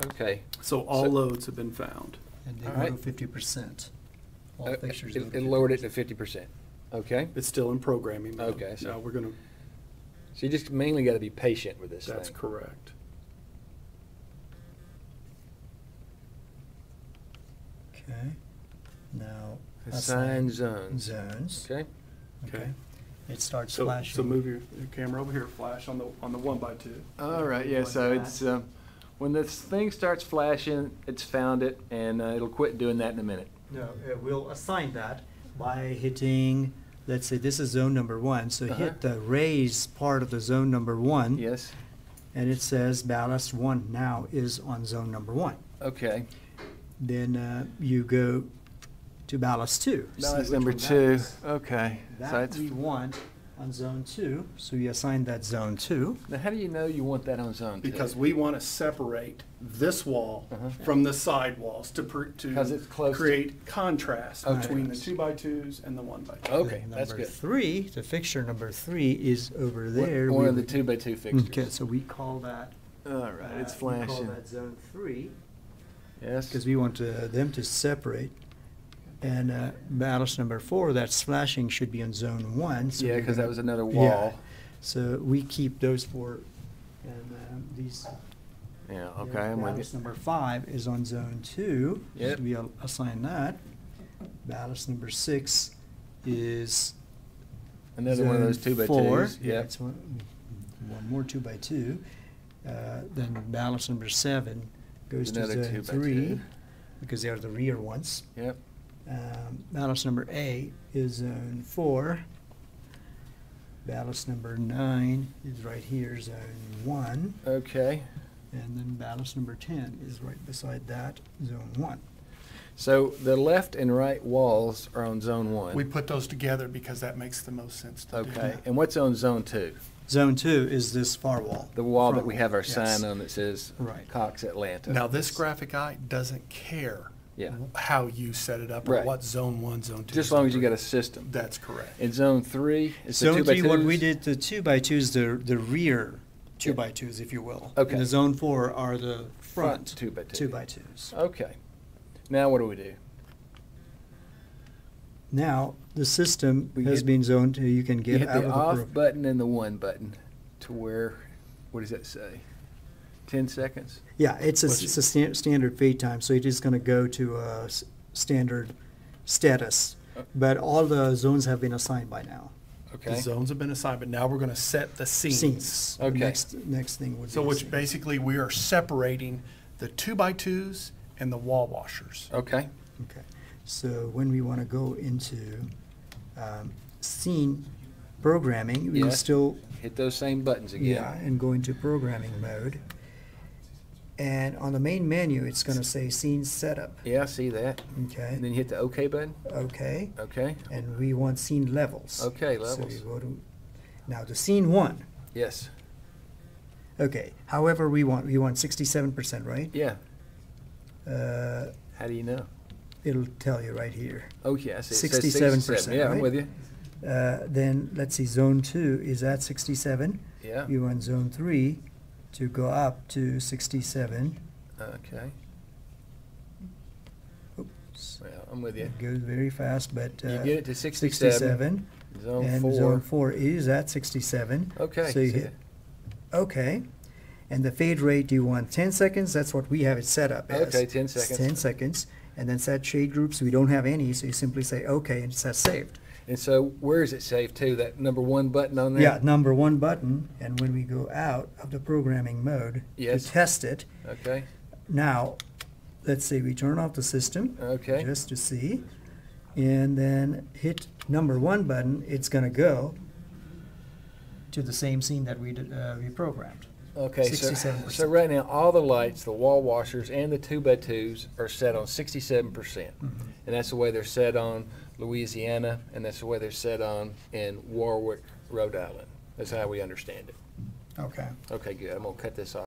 Okay. So all loads have been found. And they All go right. to 50%. All fixtures go to It lowered it 50%. to 50%. Okay. It's still in programming mode. Okay, so- Now we're going to, So you just mainly got to be patient with this that's thing. correct. Okay. Now Assign zones. zones. Okay. Okay. It starts So flashing. move your camera over here, flash on the 1x2. All right. Yeah. So it's when this thing starts flashing, it's found it, and it'll quit doing that in a minute. No, we'll assign that by hitting, let's say this is zone number 1. So hit the raise part of the zone number 1. Yes. And it says ballast 1 now is on zone number 1. Okay. Then you go to ballast 2. Now See that's which number one that 2. is. Okay. So That it's, we want on zone 2, so you assign that zone 2. now, how do you know you want that on zone 2? Because we want to separate this wall from the side walls to 'Cause it's close to- create contrast Okay. between the 2x2s and the 1x2. Okay, Then that's number good. 3, the fixture number 3 is over there. One We of the would- 2x2 fixtures. Okay, so we call that. All right. It's we call flashing. that zone 3 Yes. because we want them to separate. And ballast number 4, that's flashing, should be on zone 1. So Yeah, we're because that gonna- was another Yeah. wall. So we keep those 4, and these. Yeah. Okay. I'm with Ballast you. number 5 is on zone 2. Yep. So we assign that. Ballast number 6 is Another one of those zone 2x2s. 4. Yeah, Yep. it's one more 2x2. Then ballast number 7 goes to Another zone 2x2. 3 because they are the rear ones. Yep. Ballast number 8 is zone 4. Ballast number 9 is right here, zone 1. Okay. And then ballast number 10 is right beside that, zone 1. So the left and right walls are on zone 1. We put those together because that makes the most sense to do. Okay. And what's on zone 2? Zone 2 is this far wall. The wall that Front we have our yes. sign on that says Right. Cox Atlanta. Now, this graphic eye doesn't care Yeah. how you set it up or Right. what zone 1, zone 2. Just as long as you got a system. That's correct. In zone 3, it's the Zone 3, 2x2s. what we did, the 2x2s, the rear 2x2s, if you will. Okay. And the zone 4 are the front Front 2x2. 2x2s. Okay. Now what do we do? Now, the system We has hit- been zoned to, you can You get hit out the of off the. button and the 1 button to where, what does that say? 10 seconds? Yeah, it's a standard fade time, so it is going to go to a standard status. But all the zones have been assigned by now. The Okay. zones have been assigned, but now we're going to set the scenes. Scenes. The Okay. Next thing would be. So the which scene. basically we are separating the 2x2s and the wall washers. Okay. Okay, so when we want to go into scene programming, we Yeah. still, Hit those same buttons again. yeah, and go into programming mode. And on the main menu, it's going to say scene setup, Yeah, I see that. okay? And then you hit the OK button. Okay, Okay. and we want scene levels. Okay, So levels. you go to, now the scene 1, Yes. okay, however we want 67%, right? Yeah. Uh, How do you know? It'll tell you right here. Oh, yeah, I see. It says 67%, Yeah, I'm right? with you. Then, let's see, zone 2 is at 67. Yeah. You want zone 3 to go up to 67. Okay. Oops. Well, I'm with you. It goes very fast, but. You get it to 67. Zone And 4. zone 4 is at 67. Okay. So you see hit, okay. And the fade rate, do you want 10 seconds? That's what we have it set up as. Okay, 10 It's seconds. 10 seconds. And then set shade groups, we don't have any, so you simply say okay, and it says saved. And so where is it saved to? That number 1 button on there? Yeah, number 1 button, and when we go out of the programming mode Yes. to test it, Okay. now, let's say we turn off the system. Okay. Just to see, and then hit number 1 button, it's gonna go to the same scene that we programmed. Okay, 67%. so right now, all the lights, the wall washers, and the 2x2s are set on 67%. And that's the way they're set on Louisiana, and that's the way they're set on in Warwick, Rhode Island. That's how we understand it. Okay. Okay, good. I'm going to cut this off.